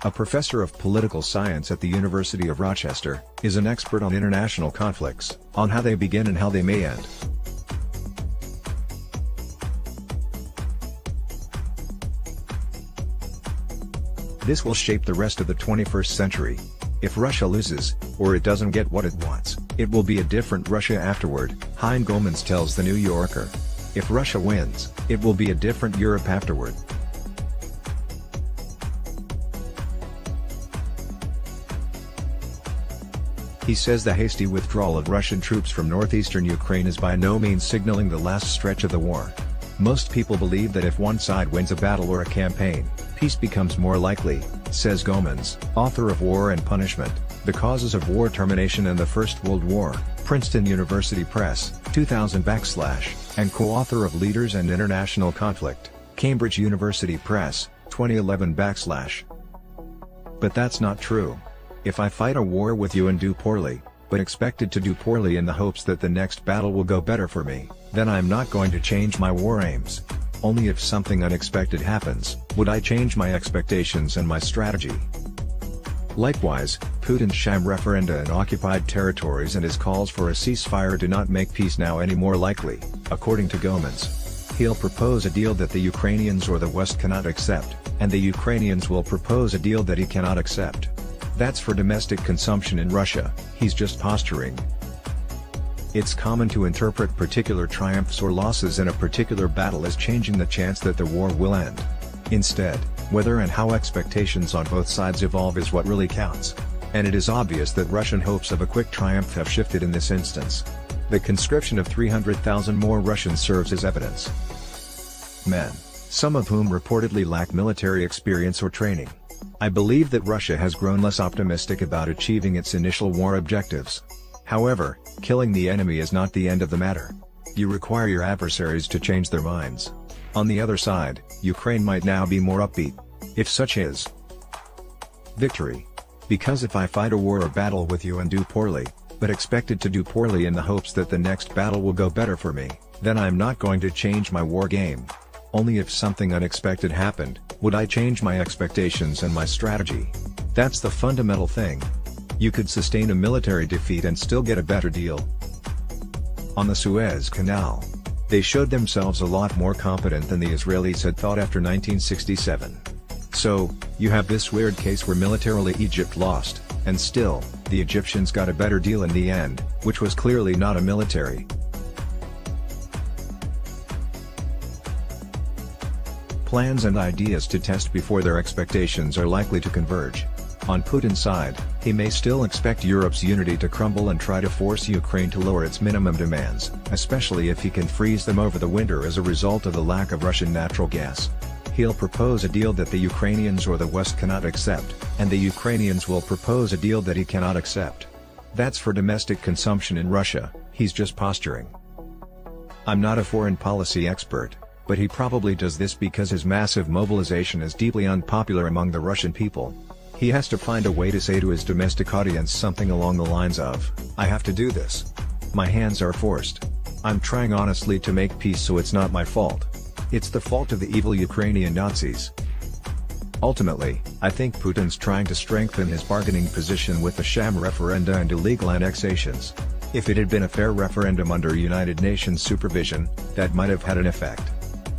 a professor of political science at the University of Rochester, is an expert on international conflicts, on how they begin and how they may end. This will shape the rest of the 21st century. If Russia loses, or it doesn't get what it wants, it will be a different Russia afterward, Goemans tells The New Yorker. If Russia wins, it will be a different Europe afterward. He says the hasty withdrawal of Russian troops from northeastern Ukraine is by no means signaling the last stretch of the war. Most people believe that if one side wins a battle or a campaign, peace becomes more likely, says Goemans, author of War and Punishment, The Causes of War Termination and the First World War, Princeton University Press, 2000 / and co-author of Leaders and International Conflict, Cambridge University Press, 2011 /. But that's not true. If I fight a war with you and do poorly, but expected to do poorly in the hopes that the next battle will go better for me, then I'm not going to change my war aims. Only if something unexpected happens, would I change my expectations and my strategy. Likewise, Putin's sham referenda in occupied territories and his calls for a ceasefire do not make peace now any more likely, according to Goemans. He'll propose a deal that the Ukrainians or the West cannot accept, and the Ukrainians will propose a deal that he cannot accept. That's for domestic consumption in Russia, he's just posturing. It's common to interpret particular triumphs or losses in a particular battle as changing the chance that the war will end. Instead, whether and how expectations on both sides evolve is what really counts. And it is obvious that Russian hopes of a quick triumph have shifted in this instance. The conscription of 300,000 more Russians serves as evidence. Men, some of whom reportedly lack military experience or training. I believe that Russia has grown less optimistic about achieving its initial war objectives. However, killing the enemy is not the end of the matter. You require your adversaries to change their minds. On the other side, Ukraine might now be more upbeat. If such is victory. Because if I fight a war or battle with you and do poorly, but expected to do poorly in the hopes that the next battle will go better for me, then I'm not going to change my war game. Only if something unexpected happened, would I change my expectations and my strategy. That's the fundamental thing. You could sustain a military defeat and still get a better deal. On the Suez Canal, they showed themselves a lot more competent than the Israelis had thought after 1967. So, you have this weird case where militarily Egypt lost, and still, the Egyptians got a better deal in the end, which was clearly not a military. Plans and ideas to test before their expectations are likely to converge. On Putin's side, he may still expect Europe's unity to crumble and try to force Ukraine to lower its minimum demands, especially if he can freeze them over the winter as a result of the lack of Russian natural gas. He'll propose a deal that the Ukrainians or the West cannot accept, and the Ukrainians will propose a deal that he cannot accept. That's for domestic consumption in Russia, he's just posturing. I'm not a foreign policy expert, but he probably does this because his massive mobilization is deeply unpopular among the Russian people. He has to find a way to say to his domestic audience something along the lines of, I have to do this. My hands are forced. I'm trying honestly to make peace, so it's not my fault. It's the fault of the evil Ukrainian Nazis. Ultimately, I think Putin's trying to strengthen his bargaining position with the sham referenda and illegal annexations. If it had been a fair referendum under United Nations supervision, that might have had an effect.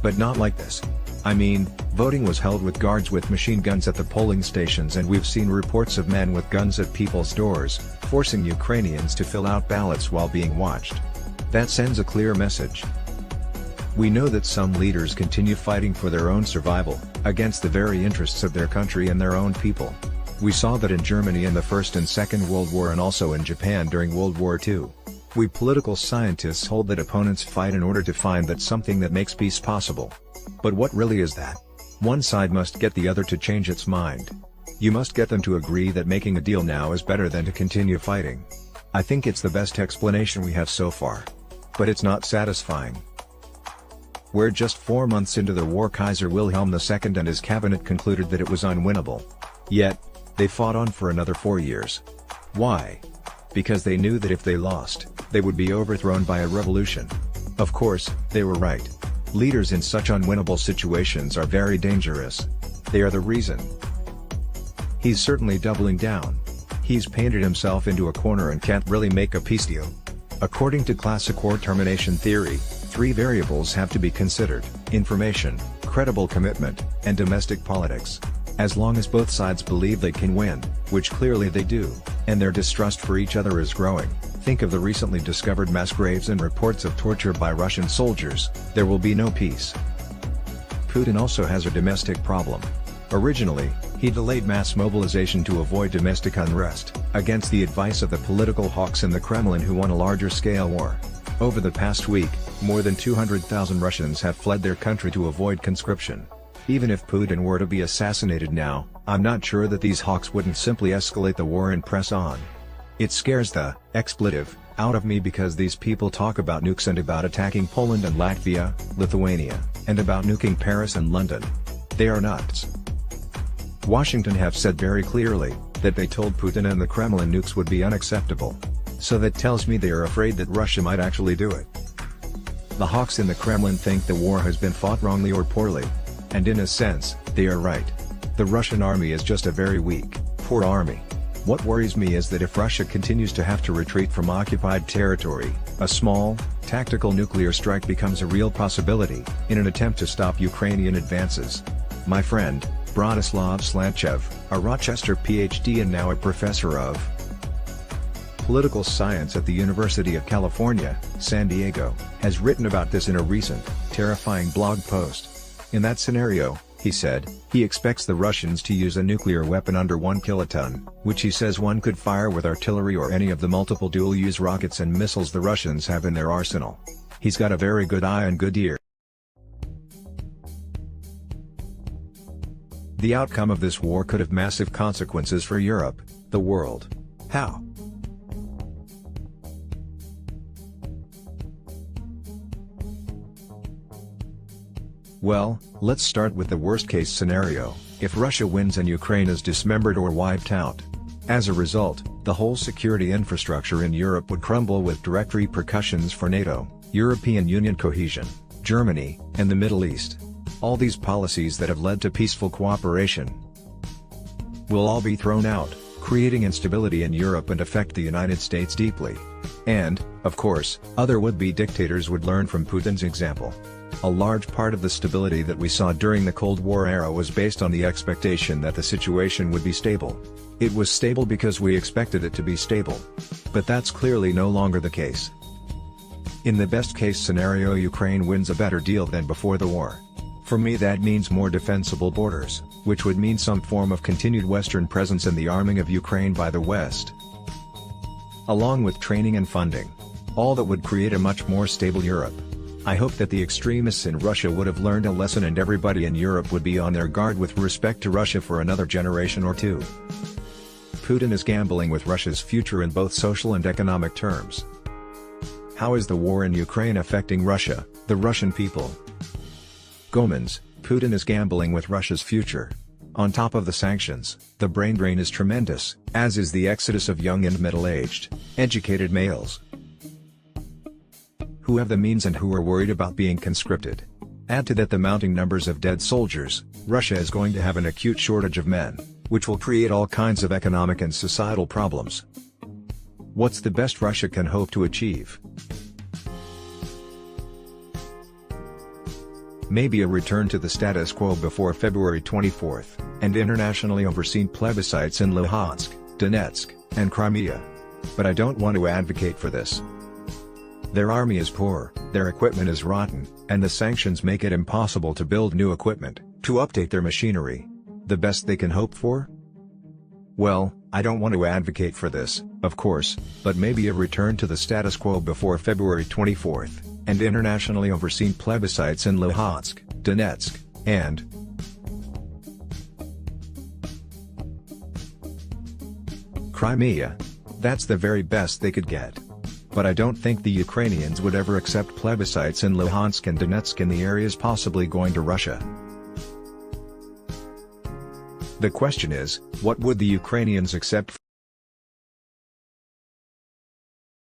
But not like this. I mean, voting was held with guards with machine guns at the polling stations, and we've seen reports of men with guns at people's doors, forcing Ukrainians to fill out ballots while being watched. That sends a clear message. We know that some leaders continue fighting for their own survival, against the very interests of their country and their own people. We saw that in Germany in the First and Second World War, and also in Japan during World War II. We political scientists hold that opponents fight in order to find that something that makes peace possible. But what really is that? One side must get the other to change its mind. You must get them to agree that making a deal now is better than to continue fighting. I think it's the best explanation we have so far. But it's not satisfying. We're just 4 months into the war. Kaiser Wilhelm II and his cabinet concluded that it was unwinnable. Yet, they fought on for another 4 years. Why? Because they knew that if they lost, they would be overthrown by a revolution. Of course, they were right. Leaders in such unwinnable situations are very dangerous. They are the reason. He's certainly doubling down. He's painted himself into a corner and can't really make a peace deal. According to classic war termination theory, 3 variables have to be considered: information, credible commitment, and domestic politics. As long as both sides believe they can win, which clearly they do, and their distrust for each other is growing, think of the recently discovered mass graves and reports of torture by Russian soldiers, there will be no peace. Putin also has a domestic problem. Originally, he delayed mass mobilization to avoid domestic unrest, against the advice of the political hawks in the Kremlin who want a larger-scale war. Over the past week, more than 200,000 Russians have fled their country to avoid conscription. Even if Putin were to be assassinated now, I'm not sure that these hawks wouldn't simply escalate the war and press on. It scares the expletive out of me because these people talk about nukes and about attacking Poland and Latvia, Lithuania, and about nuking Paris and London. They are nuts. Washington have said very clearly that they told Putin and the Kremlin nukes would be unacceptable. So that tells me they are afraid that Russia might actually do it. The hawks in the Kremlin think the war has been fought wrongly or poorly. And in a sense, they are right. The Russian army is just a very weak, poor army. What worries me is that if Russia continues to have to retreat from occupied territory, a small, tactical nuclear strike becomes a real possibility, in an attempt to stop Ukrainian advances. My friend, Bronislav Slantchev, a Rochester PhD and now a professor of political science at the University of California, San Diego, has written about this in a recent, terrifying blog post. In that scenario, he said, he expects the Russians to use a nuclear weapon under 1 kiloton, which he says one could fire with artillery or any of the multiple dual-use rockets and missiles the Russians have in their arsenal. He's got a very good eye and good ear. The outcome of this war could have massive consequences for Europe, the world. How? Well, let's start with the worst-case scenario, if Russia wins and Ukraine is dismembered or wiped out. As a result, the whole security infrastructure in Europe would crumble with direct repercussions for NATO, European Union cohesion, Germany, and the Middle East. All these policies that have led to peaceful cooperation will all be thrown out, creating instability in Europe and affect the United States deeply. And, of course, other would-be dictators would learn from Putin's example. A large part of the stability that we saw during the Cold War era was based on the expectation that the situation would be stable. It was stable because we expected it to be stable. But that's clearly no longer the case. In the best-case scenario, Ukraine wins a better deal than before the war. For me, that means more defensible borders, which would mean some form of continued Western presence in the arming of Ukraine by the West, along with training and funding. All that would create a much more stable Europe. I hope that the extremists in Russia would have learned a lesson and everybody in Europe would be on their guard with respect to Russia for another generation or two. Putin is gambling with Russia's future in both social and economic terms. How is the war in Ukraine affecting Russia, the Russian people? Goemans, Putin is gambling with Russia's future. On top of the sanctions, the brain drain is tremendous, as is the exodus of young and middle-aged, educated males who have the means and who are worried about being conscripted. Add to that the mounting numbers of dead soldiers, Russia is going to have an acute shortage of men, which will create all kinds of economic and societal problems. What's the best Russia can hope to achieve? Maybe a return to the status quo before February 24, and internationally overseen plebiscites in Luhansk, Donetsk, and Crimea. But I don't want to advocate for this. Their army is poor, their equipment is rotten, and the sanctions make it impossible to build new equipment, to update their machinery. The best they can hope for? Well, I don't want to advocate for this, of course, but maybe a return to the status quo before February 24, and internationally overseen plebiscites in Luhansk, Donetsk, and Crimea. That's the very best they could get. But I don't think the Ukrainians would ever accept plebiscites in Luhansk and Donetsk in the areas possibly going to Russia. The question is, what would the Ukrainians accept?